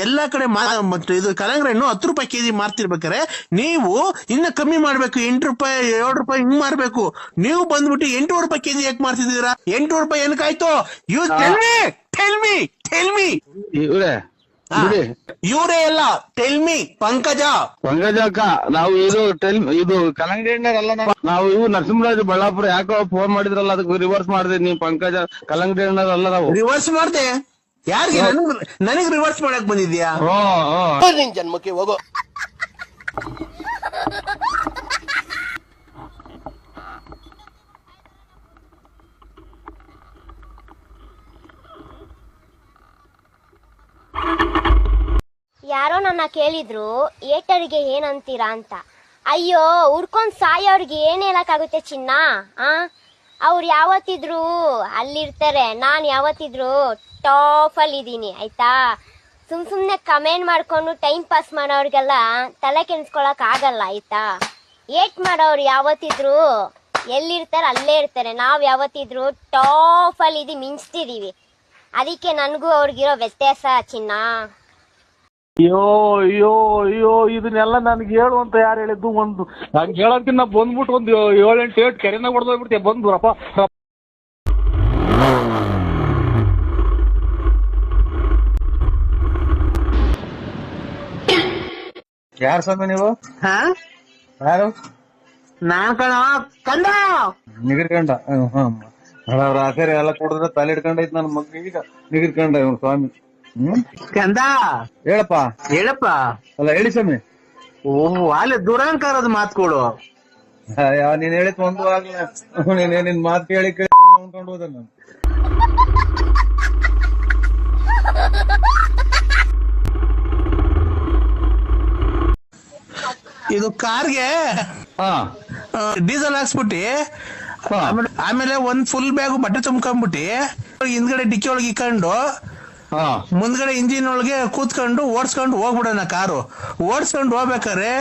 ಎಲ್ಲಾ ಕಡೆ ಇದು ಕಲಂಗಡಿ ಹಣ್ಣು 10 ರೂಪಾಯಿ ಕೆಜಿ ಮಾರ್ತಿರ್ಬೇಕಾರೆ ನೀವು ಇನ್ನ ಕಮ್ಮಿ ಮಾಡ್ಬೇಕು, 8 ರೂಪಾಯಿ 7 ರೂಪಾಯಿ ಹಿಂಗ್ ಮಾರ್ಬೇಕು. ನೀವು ಬಂದ್ಬಿಟ್ಟು 8 ರೂಪಾಯಿ ಕೆಜಿ ಯಾಕೆ ಮಾರ್ತಿದ್ದೀರಾ? 8 ರೂಪಾಯಿ ಏನಕ್ಕಾಯ್ತು? ಯು ಟೆಲ್ ಮಿ ಇವರೇ ಎಲ್ಲ ಟೆಲ್ ಮಿ ಪಂಕಜ ಅಕ್ಕ, ನಾವು ಇದು ಕಲಂಗಡಿ ಹಣ್ಣಲ್ಲ, ನಾವು ಇವು ನರಸಿಂಹರಾಜ್ ಬಳ್ಳಾಪುರ ಯಾಕೋ ಫೋನ್ ಮಾಡಿದ್ರಲ್ಲ, ಅದಕ್ಕೆ ರಿವರ್ಸ್ ಮಾಡಿದೆ. ನೀವು ಪಂಕಜ ಕಲಂಗಡಿ ಹಣ್ಣಲ್ಲ, ನಾವು ರಿವರ್ಸ್ ಮಾಡ್ದೆ. ಯಾರಿಗೆ? ನನಗ್ ರಿವರ್ಸ್ ಮಾಡಕ್ ಬಂದಿದ್ಯಾ? ನಿನ್ ಜನ್ಮಕ್ಕೆ ಹೋಗೋ. ಯಾರೋ ನನ್ನ ಕೇಳಿದ್ರು ಏಟರಿಗೆ ಏನಂತೀರಾ ಅಂತ. ಅಯ್ಯೋ, ಹುಡ್ಕೊಂಡ್ ಸಾಯೋರ್ಗೆ ಏನ್ ಹೇಳಕ್ಕಾಗುತ್ತೆ ಚಿನ್ನ? ಅವ್ರು ಯಾವತ್ತಿದ್ರು ಅಲ್ಲಿರ್ತಾರೆ, ನಾನ್ ಯಾವತ್ತಿದ್ರು ಟಾಪ್ ಅಲ್ಲಿ ಇದೀನಿ ಆಯ್ತಾ. ಸುಮ್ನೆ ಕಮೆಂಟ್ ಮಾಡ್ಕೊಂಡು ಟೈಮ್ ಪಾಸ್ ಮಾಡೋರ್ಗೆಲ್ಲ ತಲೆ ಕೆನ್ಸ್ಕೊಳಕ್ ಆಗಲ್ಲ ಆಯ್ತಾ. ಏಟ್ ಮಾಡೋರು ಯಾವತ್ತಿದ್ರು ಎಲ್ಲಿರ್ತಾರೆ ಅಲ್ಲೇ ಇರ್ತಾರೆ, ನಾವ್ ಯಾವತ್ತಿದ್ರು ಟಾಪ್ ಅಲ್ಲಿ ಮಿಂಚ್ತಿದೀವಿ. ಅದಕ್ಕೆ ನನ್ಗೂ ಅವ್ರಿಗಿರೋ ವ್ಯತ್ಯಾಸ ಚಿನ್ನ. ಅಯ್ಯೋ ಇದನ್ನೆಲ್ಲ ನನ್ಗೆ ಹೇಳು ಅಂತ ಯಾರು ಹೇಳಿದ್ದು? ಒಂದು ನಂಗೆ ಹೇಳೋದಕ್ಕಿಂತ ಬಂದ್ಬಿಟ್ಟು ಒಂದು 7-8 ಏಟ್ ಕೆರೆನ ಹೊಡೆದೋಗ್ಬಿಡ್ತೀಯ ಬಂದ್ಬಿಡಪ್ಪ. ಯಾರು ಸ್ವಾಮಿ ನೀವು? ಯಾರು? ನಾನ್ ಕಂದ ನಿಗಿರ್ಕಂಡ ಅವ್ರ ಆಖರಿ ಎಲ್ಲ ಕೊಡಿದ್ರೆ ತಲೆ ಹಿಡ್ಕೊಂಡೈತ್ ನನ್ನ ಮಗ. ಈಗ ನಿಗಿರ್ಕಂಡ ಇವ್ನು ಸ್ವಾಮಿ. ಕಂದ ಹೇಳಪ್ಪ. ಅಲ್ಲ ಹೇಳಿ ಸ್ವಾಮಿ. ಓಹ್, ಅಲ್ಲಿ ದುರಹಂಕಾರದ ಮಾತುಗಳು. ನೀನ್ ಹೇಳಿದ್ ಒಂದು ಆಗ್ಲ ನಿನ್ ಮಾತು ಕೇಳಿ ಕೇಳಿ ಉಂಡ್ಕೊಂಡು ಹೋದ ನಾನು. ಇದು ಕಾರ್ಗೆ ಡೀಸೆಲ್ ಹಾಕ್ಸ್ಬಿಟ್ಟಿ, ಆಮೇಲೆ ಒಂದ್ ಫುಲ್ ಬ್ಯಾಗ್ ಬಟ್ಟೆ ತುಂಬ್ಕೊಂಡ್ಬಿಟ್ಟಿ, ಹಿಂದ್ಗಡೆ ಡಿಕ್ಕಿ ಒಳಗೆ ಇಕ್ಕೊಂಡು ಮುಂದ್ಗಡೆ ಇಂಜಿನ್ ಒಳಗೆ ಕೂತ್ಕೊಂಡು ಓಡಿಸ್ಕೊಂಡು ಹೋಗ್ಬಿಡೋಣ. ಕಾರು ಓಡಿಸ್ಕೊಂಡು ಹೋಗ್ಬೇಕಾರೆ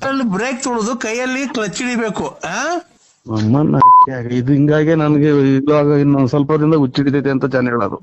ಅಲ್ಲಿ ಬ್ರೇಕ್ ತುಳಿದು ಕೈಯಲ್ಲಿ ಕ್ಲಚ್ ಹಿಡಿಬೇಕು. ಇದು ಹಿಂಗಾಗಿ ನನ್ಗೆ ಇವಾಗ ಇನ್ನೊಂದ್ ಸ್ವಲ್ಪ ದಿನದಾಗ ಹುಚ್ಚಿಡಿತೈತೆ ಅಂತ ಜನ ಹೇಳೋದು.